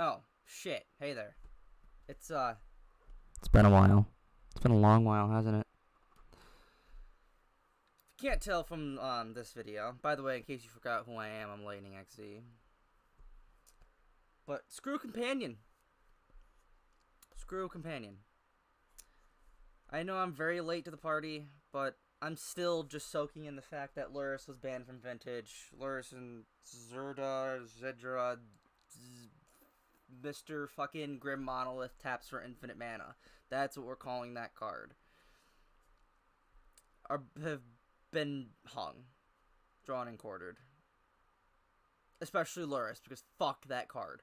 Oh, shit. Hey there. It's, It's been a while. It's been a long while, hasn't it? if you can't tell from this video, by the way, in case you forgot who I am, I'm Lightning XZ. But screw Companion. Screw Companion. I know I'm very late to the party, but I'm still just soaking in the fact that Luris was banned from Vintage. Luris and Zedra, Mr. fucking Grim Monolith taps for infinite mana. That's what we're calling that card. Have been hung, drawn and quartered. Especially Luris, because fuck that card.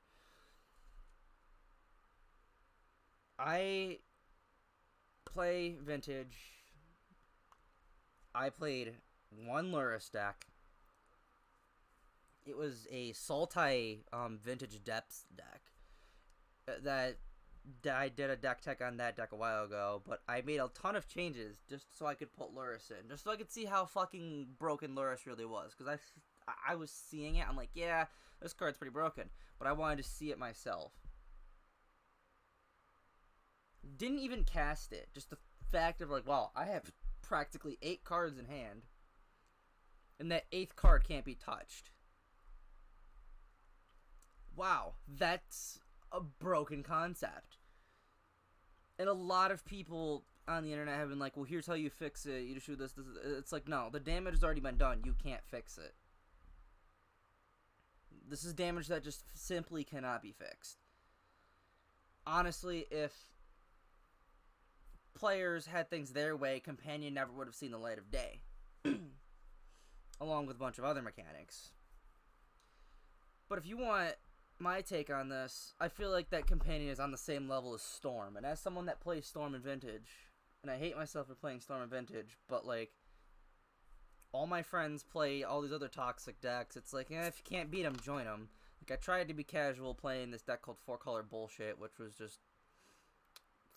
I play Vintage. I played one Luris deck. It was a Sultai Vintage Depths deck. That I did a deck tech on that deck a while ago, but I made a ton of changes just so I could put Luris in, just so I could see how fucking broken Luris really was. Because I was seeing it, I'm like, yeah, this card's pretty broken, but I wanted to see it myself. Didn't even cast it, just the fact of like, wow, I have practically 8 cards in hand, and that 8th card can't be touched. Wow, that's a broken concept. And a lot of people on the internet have been like, well, here's how you fix it. You just do this. It's like, no, the damage has already been done. You can't fix it. This is damage that just simply cannot be fixed. Honestly, if players had things their way, Companion never would have seen the light of day. Along with a bunch of other mechanics. But if you want my take on this, I feel like that Companion is on the same level as Storm. And as someone that plays Storm in Vintage, and I hate myself for playing Storm in Vintage, but like, all my friends play all these other toxic decks. It's like, if you can't beat them, join them. Like, I tried to be casual playing this deck called 4-color bullshit, which was just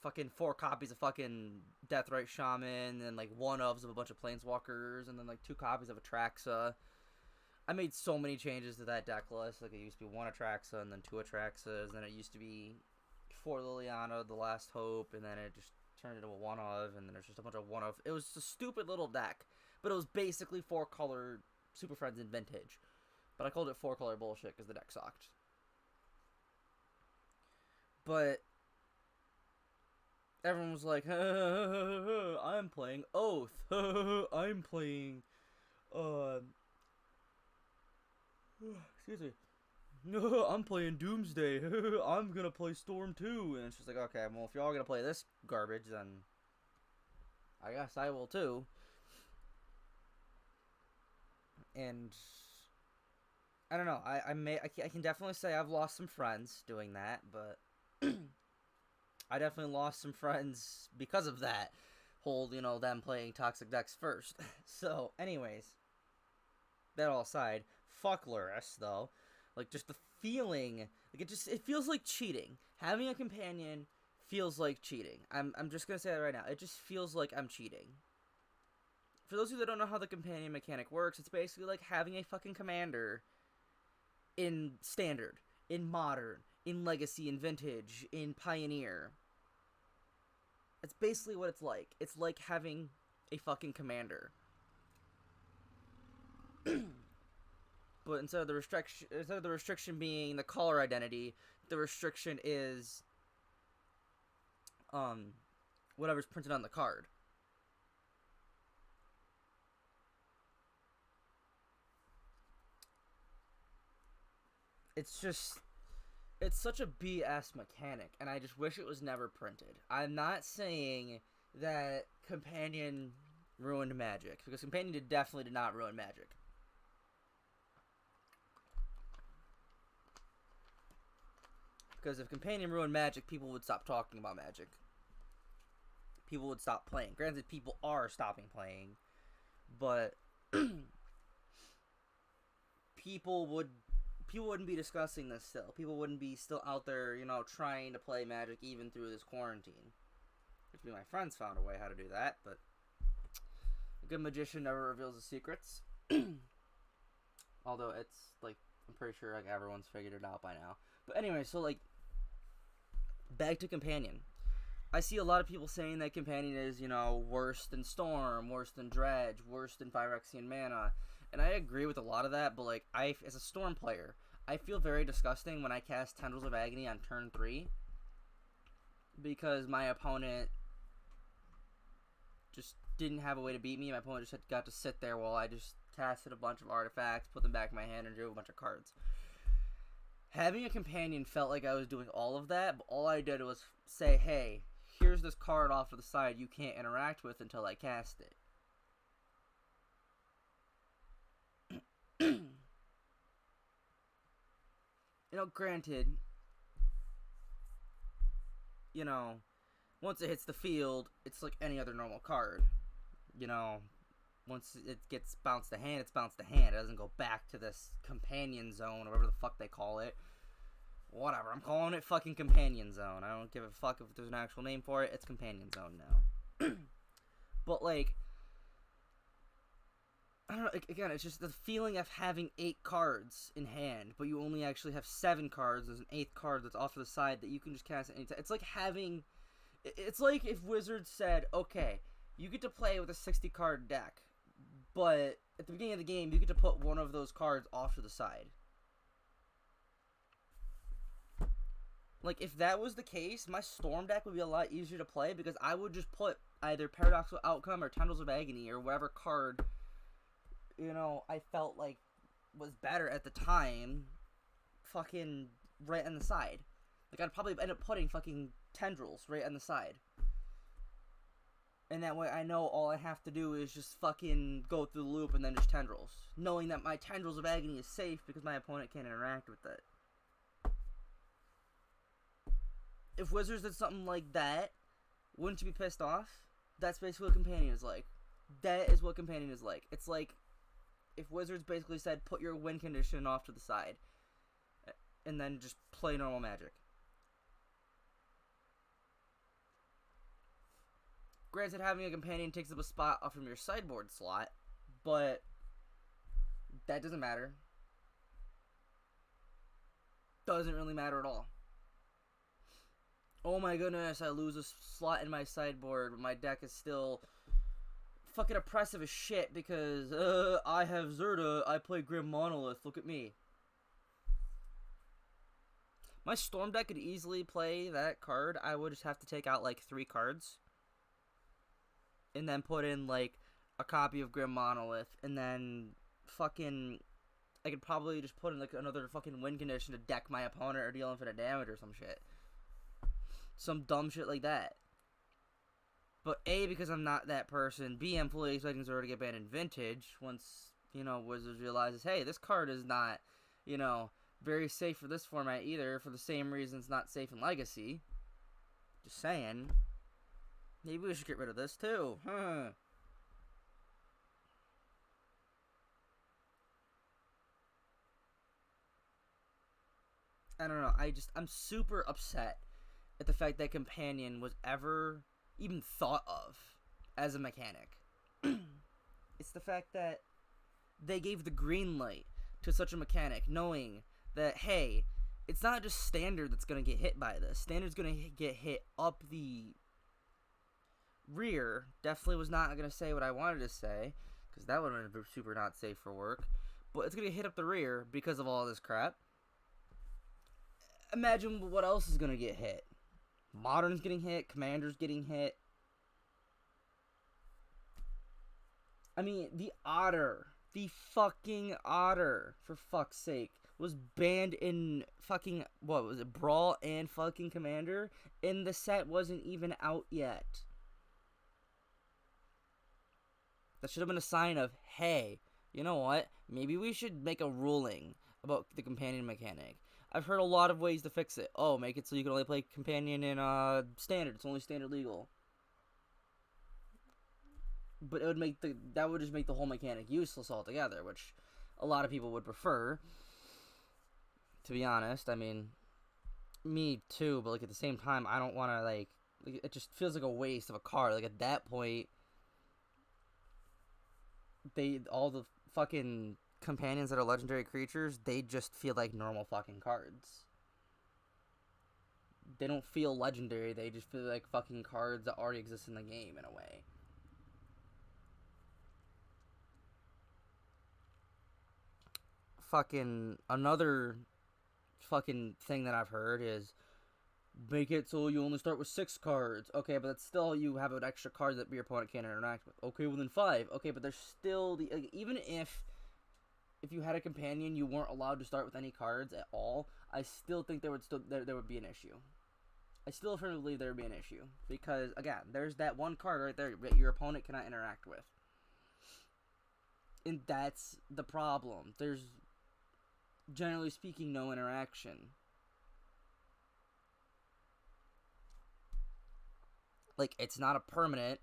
fucking 4 copies of fucking Deathrite Shaman, and like 1-ofs of a bunch of Planeswalkers, and then like 2 copies of Atraxa. I made so many changes to that deck list. Like, it used to be 1 Atraxa, and then 2 Atraxas, then it used to be 4 Liliana, the Last Hope, and then it just turned into a 1-of, and then there's just a bunch of 1-of. It was a stupid little deck, but it was basically 4-color Super Friends in Vintage. But I called it 4-color bullshit because the deck sucked. But everyone was like, I'm playing Oath. I'm playing, excuse me. No, I'm playing Doomsday. I'm gonna play Storm too. And it's just like, okay, well, if y'all gonna play this garbage, then I guess I will too. And I don't know. I can definitely say I've lost some friends doing that, but I definitely lost some friends because of that whole, them playing toxic decks first. So, anyways, that all aside, fuck Luris though. Like, just the feeling, like, it feels like cheating. Having a companion feels like cheating. I'm just gonna say that right now. It just feels like I'm cheating. For those of you that don't know how the companion mechanic works, it's basically like having a fucking commander in standard, in modern, in legacy, in vintage, in pioneer. It's basically what it's like. It's like having a fucking commander. But instead of the restriction being the color identity, the restriction is whatever's printed on the card. It's such a BS mechanic, and I just wish it was never printed. I'm not saying that Companion ruined Magic, because Companion definitely did not ruin Magic. Because if Companion ruined Magic, people would stop talking about Magic. People would stop playing. Granted, people are stopping playing, but people wouldn't be discussing this still. People wouldn't be still out there, trying to play Magic even through this quarantine. Which my friends found a way how to do that, but a good magician never reveals his secrets. Although it's like, I'm pretty sure like everyone's figured it out by now. But anyway, so like Back to Companion. I see a lot of people saying that Companion is, worse than Storm, worse than Dredge, worse than Phyrexian Mana. And I agree with a lot of that, but, like, as a Storm player, I feel very disgusting when I cast Tendrils of Agony on turn 3. Because my opponent just didn't have a way to beat me. My opponent just got to sit there while I just casted a bunch of artifacts, put them back in my hand, and drew a bunch of cards. Having a Companion felt like I was doing all of that, but all I did was say, hey, here's this card off to the side you can't interact with until I cast it. Granted, once it hits the field, it's like any other normal card. Once it gets bounced to hand, it's bounced to hand. It doesn't go back to this Companion Zone, or whatever the fuck they call it. Whatever, I'm calling it fucking Companion Zone. I don't give a fuck if there's an actual name for it. It's Companion Zone now. But, like, I don't know, again, it's just the feeling of having 8 cards in hand, but you only actually have 7 cards. There's an 8th card that's off to the side that you can just cast at any time. It's like it's like if Wizards said, okay, you get to play with a 60-card deck, but at the beginning of the game, you get to put one of those cards off to the side. Like, if that was the case, my Storm deck would be a lot easier to play because I would just put either Paradoxical Outcome or Tendrils of Agony or whatever card, I felt like was better at the time, fucking right on the side. Like, I'd probably end up putting fucking Tendrils right on the side. And that way I know all I have to do is just fucking go through the loop and then just Tendrils. Knowing that my Tendrils of Agony is safe because my opponent can't interact with it. If Wizards did something like that, wouldn't you be pissed off? That's basically what Companion is like. That is what Companion is like. It's like if Wizards basically said, put your win condition off to the side. And then just play normal Magic. Granted, having a Companion takes up a spot off from your sideboard slot, but that doesn't matter. Doesn't really matter at all. Oh my goodness, I lose a slot in my sideboard, but my deck is still fucking oppressive as shit because, I have Zerta, I play Grim Monolith, look at me. My Storm deck could easily play that card. I would just have to take out, like, 3 cards. And then put in, like, a copy of Grim Monolith, and then fucking I could probably just put in, like, another fucking win condition to deck my opponent or deal infinite damage or some shit. Some dumb shit like that. But A, because I'm not that person. B, I'm fully expecting Zora to get banned in Vintage once, Wizards realizes, hey, this card is not, very safe for this format either, for the same reason it's not safe in Legacy. Just saying. Maybe we should get rid of this too. Huh. I don't know. I'm super upset at the fact that Companion was ever even thought of as a mechanic. It's the fact that they gave the green light to such a mechanic, knowing that, hey, it's not just Standard that's going to get hit by this. Standard's going to get hit up the rear. Definitely was not going to say what I wanted to say, because that would have been super not safe for work. But it's going to hit up the rear because of all this crap. Imagine what else is going to get hit. Modern's getting hit, Commander's getting hit. I mean, the fucking Otter, for fuck's sake, was banned in fucking, what was it, Brawl and fucking Commander, and the set wasn't even out yet. That should have been a sign of, hey, you know what, maybe we should make a ruling about the Companion mechanic. I've heard a lot of ways to fix it. Oh, make it so you can only play Companion in Standard. It's only Standard legal. But that would just make the whole mechanic useless altogether, which a lot of people would prefer. To be honest, I mean, me too. But like at the same time, I don't want to like. It just feels like a waste of a card. Like at that point, all the fucking Companions that are legendary creatures, they just feel like normal fucking cards. They don't feel legendary. They just feel like fucking cards that already exist in the game in a way. Fucking another fucking thing that I've heard is make it so you only start with 6 cards. Okay, but that's still you have an extra card that your opponent can't interact with. Okay, well then 5. Okay, but there's still the even if you had a companion, you weren't allowed to start with any cards at all. I still think there would be an issue. I still firmly believe there would be an issue because again, there's that one card right there that your opponent cannot interact with, and that's the problem. There's generally speaking no interaction. Like, it's not a permanent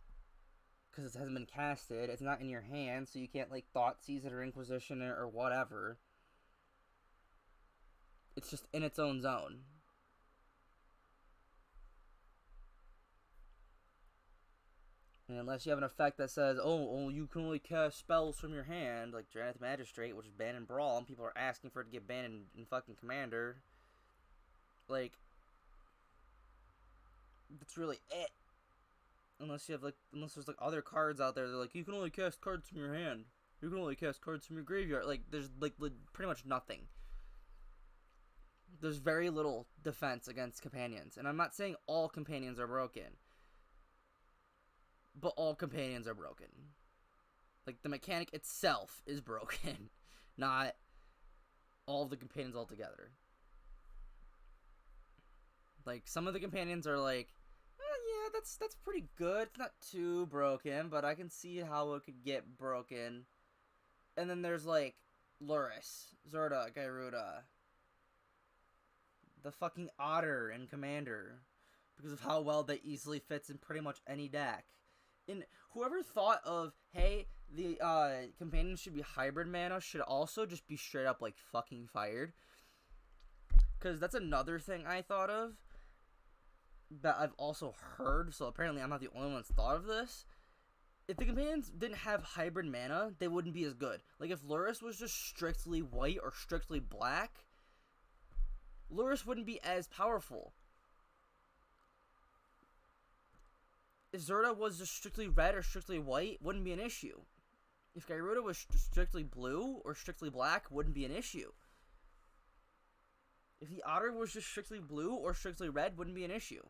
because it hasn't been casted. It's not in your hand, so you can't like Thoughtseize it or Inquisition it or whatever. It's just in its own zone. And unless you have an effect that says, oh, you can only cast spells from your hand, like Drannith Magistrate, which is banned in Brawl, and people are asking for it to get banned in fucking Commander, like, that's really it. Unless there's like other cards out there, they're like, you can only cast cards from your hand. You can only cast cards from your graveyard. Like, there's like pretty much nothing. There's very little defense against companions. And I'm not saying all companions are broken. But all companions are broken. Like, the mechanic itself is broken. Not all of the companions altogether. Like, some of the companions are like, yeah, that's pretty good. It's not too broken, but I can see how it could get broken. And then there's, like, Lurrus, Zerda, Gyruda, the fucking Otter in Commander, because of how well they easily fits in pretty much any deck. And whoever thought of, hey, the companions should be hybrid mana should also just be straight up, like, fucking fired. Because that's another thing I thought of that I've also heard, so apparently I'm not the only one that's thought of this. If the companions didn't have hybrid mana, they wouldn't be as good. Like, if Lurrus was just strictly white or strictly black, Lurrus wouldn't be as powerful. If Zerda was just strictly red or strictly white, wouldn't be an issue. If Gyruda was strictly blue or strictly black, wouldn't be an issue. If the Otter was just strictly blue or strictly red, wouldn't be an issue.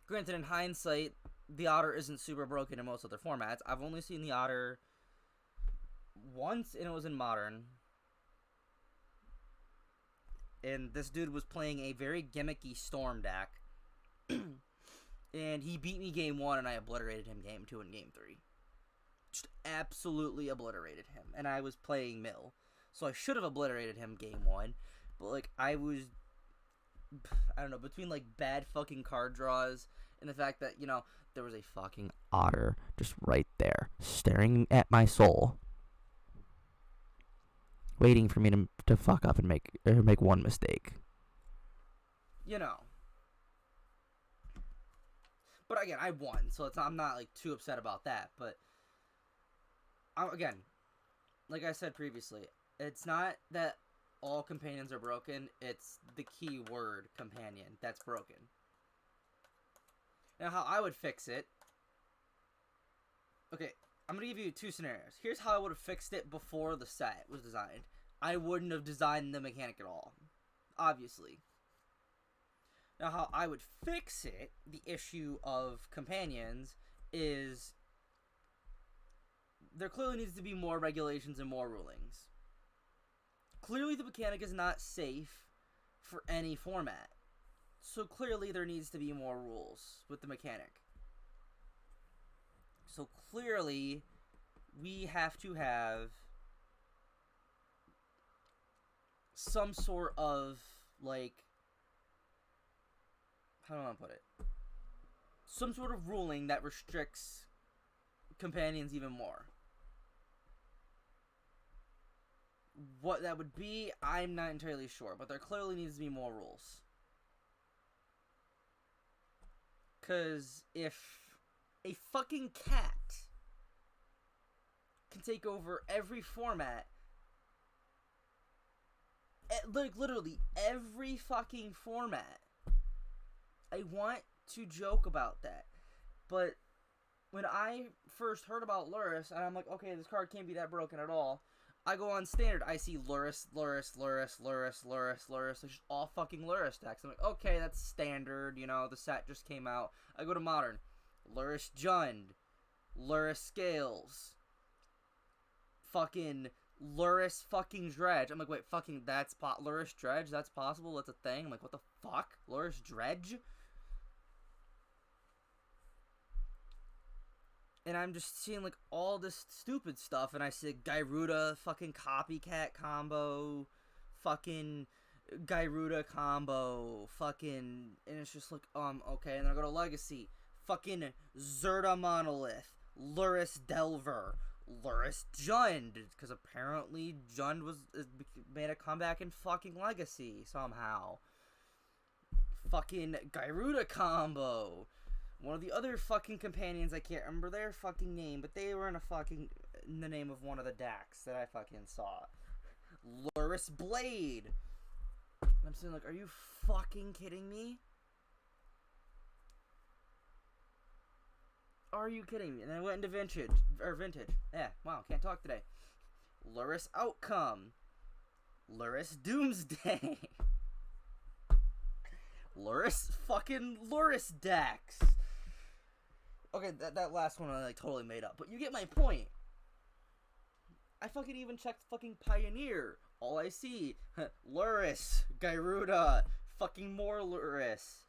Granted, in hindsight, the Otter isn't super broken in most other formats. I've only seen the Otter once, and it was in Modern. And this dude was playing a very gimmicky Storm deck. And he beat me game 1, and I obliterated him game 2 and game 3. Just absolutely obliterated him. And I was playing Mill. So I should have obliterated him game 1. But, like, I don't know, between, like, bad fucking card draws and the fact that, you know, there was a fucking Otter just right there, staring at my soul, waiting for me to fuck up and make one mistake. You know. But again, I won, so I'm not, like, too upset about that. But, again, like I said previously, it's not that all companions are broken, it's the key word, companion, that's broken. Now, how I would fix it... Okay, I'm going to give you 2 scenarios. Here's how I would have fixed it before the set was designed. I wouldn't have designed the mechanic at all. Obviously. Now, how I would fix it, the issue of companions, is there clearly needs to be more regulations and more rulings. Clearly, the mechanic is not safe for any format. So clearly, there needs to be more rules with the mechanic. So clearly, we have to have some sort of, like, how do I want to put it? Some sort of ruling that restricts companions even more. What that would be, I'm not entirely sure, but there clearly needs to be more rules. Because if a fucking cat can take over every format, at like literally every fucking format. I want to joke about that, but when I first heard about Luris, and I'm like, okay, this card can't be that broken at all. I go on standard, I see Luris. There's just all fucking Luris decks. I'm like, okay, that's standard, you know, the set just came out. I go to modern, Luris Jund, Luris Scales, fucking Luris fucking Dredge. I'm like, wait, fucking Luris Dredge? That's possible? That's a thing? I'm like, what the fuck? Luris Dredge? And I'm just seeing, like, all this stupid stuff, and I see Gyruda fucking copycat combo, fucking Gyruda combo, fucking, and it's just like, okay, and then I go to Legacy, fucking Zerta Monolith, Luris Delver, Luris Jund, because apparently Jund made a comeback in fucking Legacy, somehow. Fucking Gyruda combo. One of the other fucking companions, I can't remember their fucking name, but they were in the name of one of the decks that I fucking saw. Luris Blade. And I'm saying, like, are you fucking kidding me? Are you kidding me? And then I went into Vintage. Yeah, wow, can't talk today. Luris Outcome. Luris Doomsday. Luris decks. Okay, that last one I like totally made up, but you get my point. I fucking even checked fucking Pioneer. All I see, Luris, Gyruda, fucking more Luris.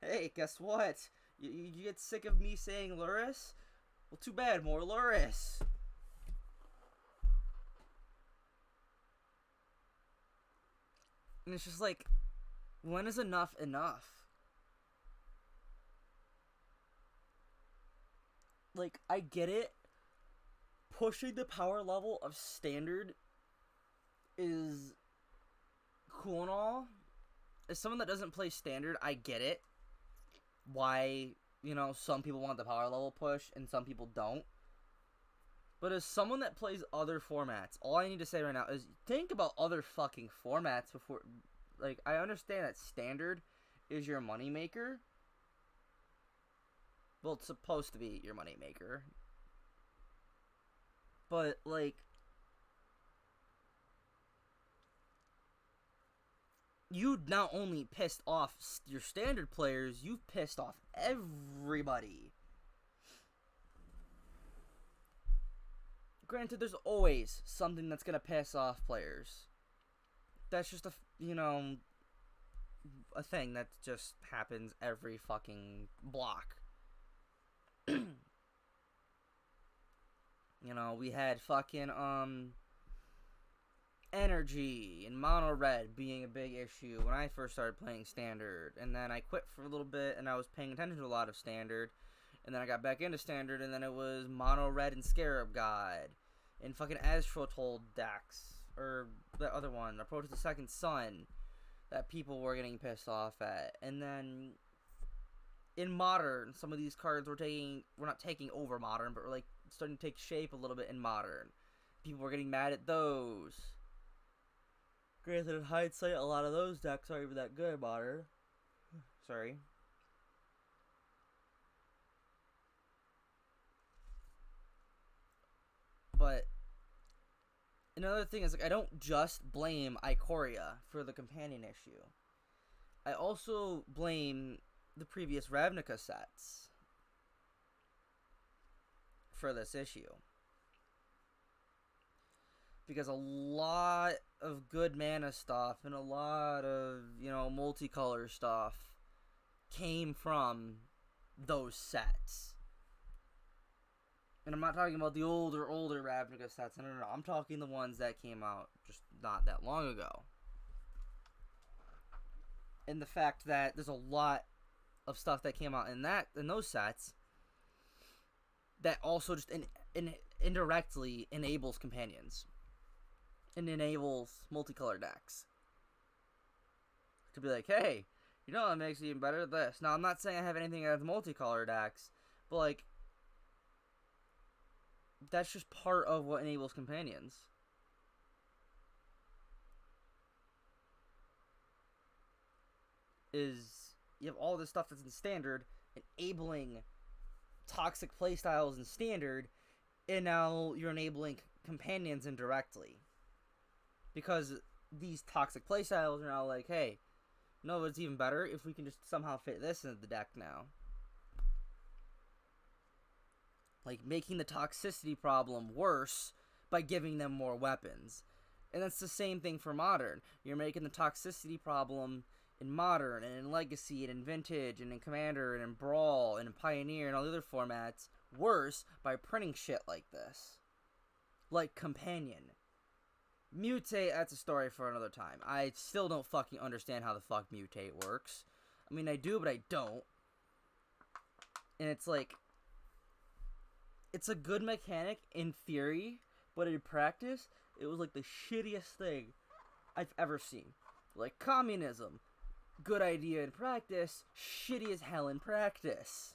Hey, guess what? You get sick of me saying Luris? Well, too bad, more Luris. And it's just like, when is enough enough? Like, I get it. Pushing the power level of standard is cool and all. As someone that doesn't play standard, I get it. Why, you know, some people want the power level push and some people don't. But as someone that plays other formats, all I need to say right now is think about other fucking formats before. Like, I understand that standard is your moneymaker. Well, it's supposed to be your moneymaker. But, like, you not only pissed off your standard players, you've pissed off everybody. Granted, there's always something that's gonna piss off players. That's just a thing that just happens every fucking block. You know, we had fucking energy and mono red being a big issue when I first started playing standard, and then I quit for a little bit and I was paying attention to a lot of standard, and then I got back into standard, and then it was mono red and Scarab God and fucking Astrotold decks, or the other one, Approach the Second Sun, that people were getting pissed off at. And then in modern, some of these cards we're not taking over modern, but we're like starting to take shape a little bit in modern. People were getting mad at those. Granted, in hindsight, a lot of those decks aren't even that good in modern. Sorry. But another thing is, like, I don't just blame Ikoria for the companion issue. I also blame the previous Ravnica sets for this issue. Because a lot of good mana stuff and a lot of, you know, multicolor stuff came from those sets. And I'm not talking about the older Ravnica sets. No. I'm talking the ones that came out just not that long ago. And the fact that there's a lot of stuff that came out in those sets that also just indirectly enables companions and enables multicolor decks to be like, hey, you know what makes it even better? This. Now, I'm not saying I have anything against multicolor decks, but like, that's just part of what enables companions. is you have all this stuff that's in standard enabling toxic playstyles in standard, and now you're enabling companions indirectly. Because these toxic playstyles are now like, hey, no, it's even better if we can just somehow fit this into the deck now. Like, making the toxicity problem worse by giving them more weapons. And that's the same thing for Modern. You're making the toxicity problem in Modern, and in Legacy, and in Vintage, and in Commander, and in Brawl, and in Pioneer, and all the other formats worse by printing shit like this. Like Companion. Mutate, that's a story for another time. I still don't fucking understand how the fuck Mutate works. I mean, I do, but I don't. And it's like, it's a good mechanic in theory, but in practice, it was like the shittiest thing I've ever seen. Like communism, good idea in practice, shitty as hell in practice.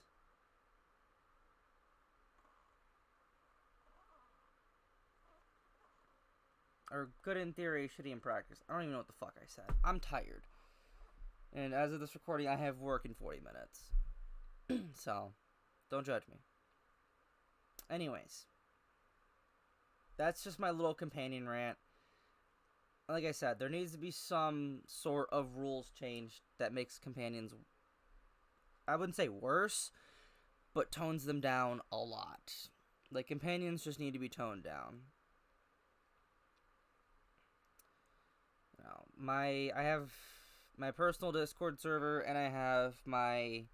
Or good in theory, shitty in practice. I don't even know what the fuck I said. I'm tired. And as of this recording, I have work in 40 minutes. So, don't judge me. Anyways, that's just my little companion rant. Like I said, there needs to be some sort of rules change that makes companions, I wouldn't say worse, but tones them down a lot. Like, companions just need to be toned down. I have my personal Discord server, and I have my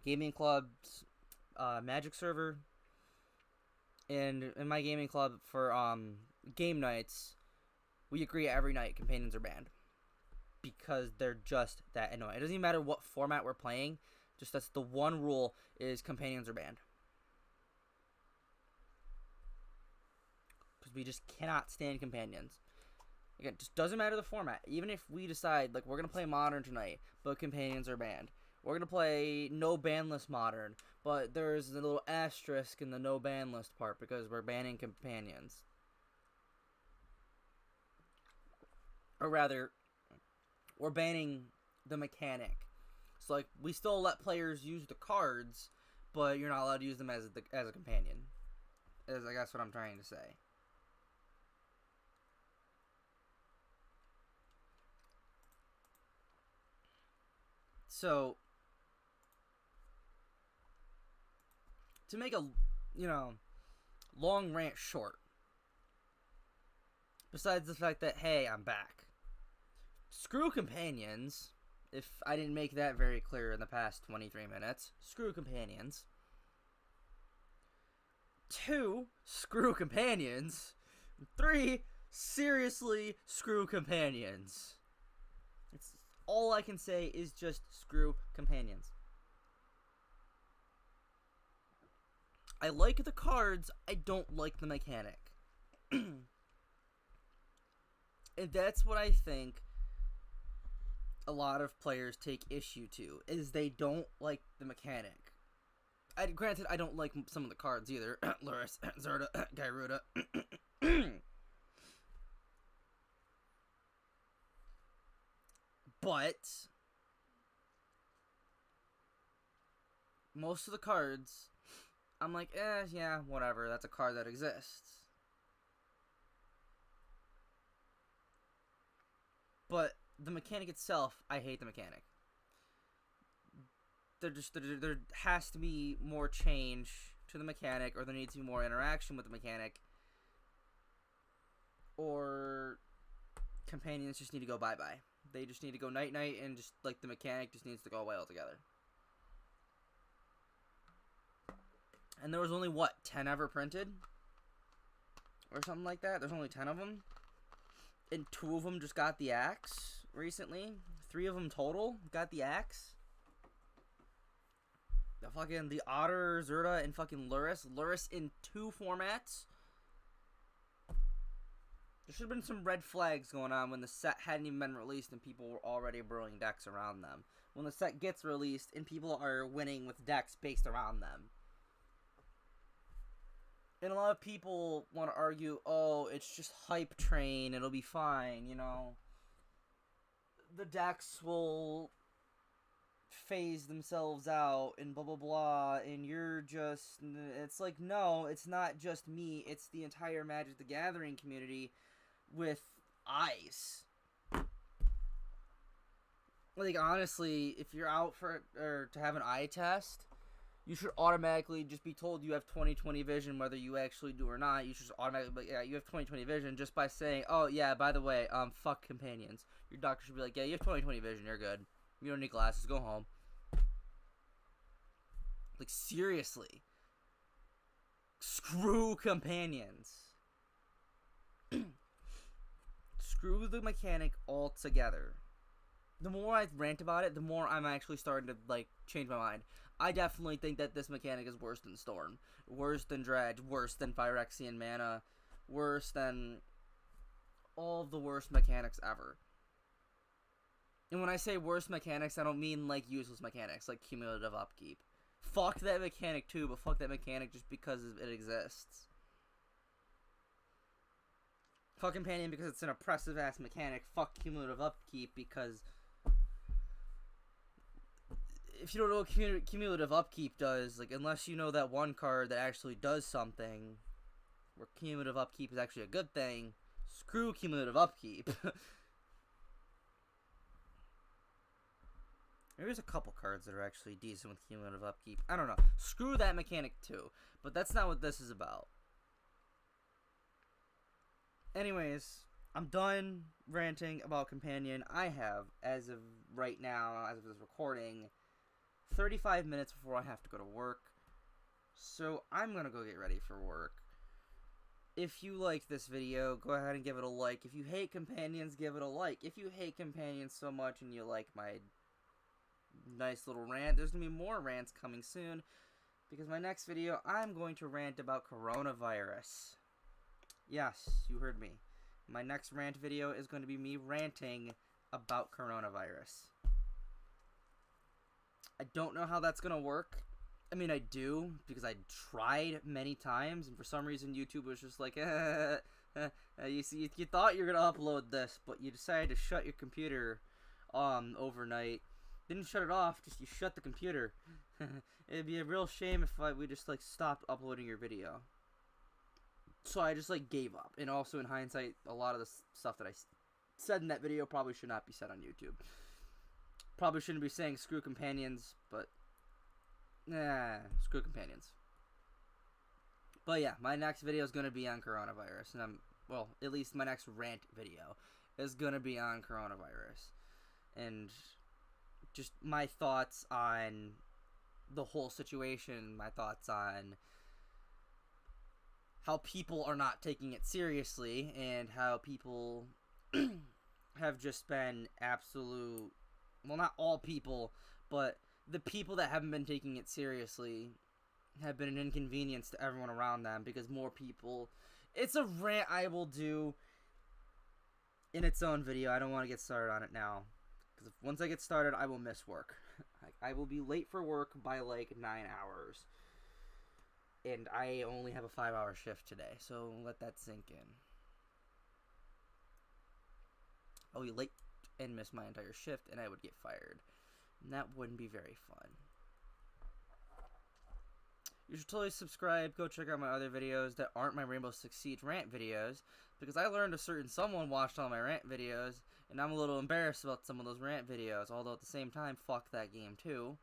gaming club's Magic server. And in my gaming club for game nights, we agree every night companions are banned. Because they're just that annoying. It doesn't even matter what format we're playing. Just that's the one rule is companions are banned. Because we just cannot stand companions. Again, it just doesn't matter the format. Even if we decide, like, we're going to play Modern tonight, but companions are banned. We're going to play no ban list Modern, but there's a little asterisk in the no ban list part because we're banning companions. Or rather, we're banning the mechanic. So, like, we still let players use the cards, but you're not allowed to use them as a companion. Is, I guess, what I'm trying to say. So, to make a, long rant short, besides the fact that, hey, I'm back. Screw companions, if I didn't make that very clear in the past 23 minutes. Screw companions. 2, screw companions. 3, seriously, screw companions. It's all I can say is just screw companions. I like the cards, I don't like the mechanic. And that's what I think a lot of players take issue to, is they don't like the mechanic. Granted, I don't like some of the cards either. Luris, Zerda, Gyruda. But most of the cards, I'm like, yeah, whatever. That's a card that exists. But the mechanic itself, I hate the mechanic. There has to be more change to the mechanic, or there needs to be more interaction with the mechanic, or companions just need to go bye-bye. They just need to go night-night, and just, like, the mechanic just needs to go away altogether. And there was only, 10 ever printed? Or something like that? There's only 10 of them? And 2 of them just got the axe recently? 3 of them total got the axe? The Otter, Zerda, and fucking Luris. Luris in 2 formats? There should have been some red flags going on when the set hadn't even been released and people were already brewing decks around them. When the set gets released and people are winning with decks based around them. And a lot of people want to argue, oh, it's just hype train, it'll be fine, the decks will phase themselves out and blah blah blah, and you're just, it's like, no, it's not just me, it's the entire Magic the Gathering community with eyes. Like, honestly, if you're out for or to have an eye test, you should automatically just be told you have 20/20 vision, whether you actually do or not. You should just automatically be like, yeah, you have 20/20 vision, just by saying, oh yeah, by the way, fuck companions. Your doctor should be like, yeah, you have 20/20 vision, you're good. You don't need glasses, go home. Like, seriously. Screw companions. Screw the mechanic altogether. The more I rant about it, the more I'm actually starting to, like, change my mind. I definitely think that this mechanic is worse than Storm. Worse than Dredge. Worse than Phyrexian Mana. Worse than all of the worst mechanics ever. And when I say worst mechanics, I don't mean, like, useless mechanics, like cumulative upkeep. Fuck that mechanic too, but fuck that mechanic just because it exists. Fuck Companion because it's an oppressive ass mechanic. Fuck cumulative upkeep because if you don't know what cumulative upkeep does, like, unless you know that one card that actually does something, where cumulative upkeep is actually a good thing, screw cumulative upkeep. There's a couple cards that are actually decent with cumulative upkeep. I don't know. Screw that mechanic too. But that's not what this is about. Anyways, I'm done ranting about Companion. I have, as of right now, as of this recording, 35 minutes before I have to go to work. So I'm going to go get ready for work. If you like this video, go ahead and give it a like. If you hate Companions, give it a like. If you hate Companions so much and you like my nice little rant, there's going to be more rants coming soon. Because my next video, I'm going to rant about coronavirus. Yes, you heard me. My next rant video is going to be me ranting about coronavirus. I don't know how that's going to work. I mean, I do, because I tried many times, and for some reason YouTube was just like, you see, you thought you were going to upload this, but you decided to shut your computer overnight. Didn't shut it off, just you shut the computer. It'd be a real shame if we just, like, stopped uploading your video. So I just, like, gave up. And also, in hindsight, a lot of the stuff that I said in that video probably should not be said on YouTube. Probably shouldn't be saying screw Companions, but screw Companions. But yeah, my next video is going to be on coronavirus. And well, at least my next rant video is going to be on coronavirus. And just my thoughts on the whole situation, my thoughts on how people are not taking it seriously, and how people have just been absolute, well, not all people, but the people that haven't been taking it seriously have been an inconvenience to everyone around them, because more people, it's a rant I will do in its own video. I don't want to get started on it now, because once I get started, I will miss work. I will be late for work by like 9 hours. And I only have a 5-hour shift today, so let that sink in. I'll be late and miss my entire shift, and I would get fired. And that wouldn't be very fun. You should totally subscribe. Go check out my other videos that aren't my Rainbow Six Siege rant videos, because I learned a certain someone watched all my rant videos, and I'm a little embarrassed about some of those rant videos, although at the same time, fuck that game too.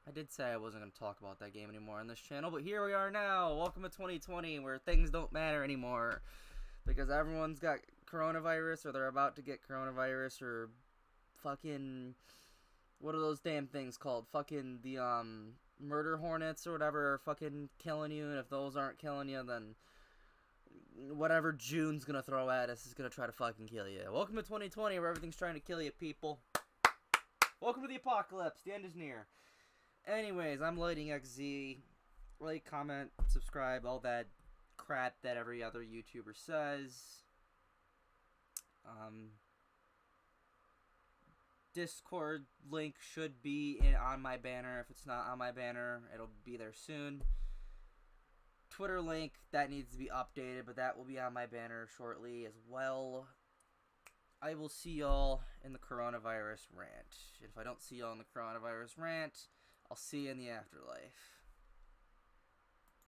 I did say I wasn't going to talk about that game anymore on this channel, but here we are now. Welcome to 2020, where things don't matter anymore. Because everyone's got coronavirus, or they're about to get coronavirus, or fucking, what are those damn things called? Fucking the, murder hornets or whatever are fucking killing you, and if those aren't killing you, then whatever June's going to throw at us is going to try to fucking kill you. Welcome to 2020, where everything's trying to kill you, people. Welcome to the apocalypse. The end is near. Anyways, I'm Lighting XZ. Like, comment, subscribe, all that crap that every other YouTuber says. Discord link should be on my banner. If it's not on my banner, it'll be there soon. Twitter link, that needs to be updated, but that will be on my banner shortly as well. I will see y'all in the coronavirus rant. If I don't see y'all in the coronavirus rant, I'll see you in the afterlife.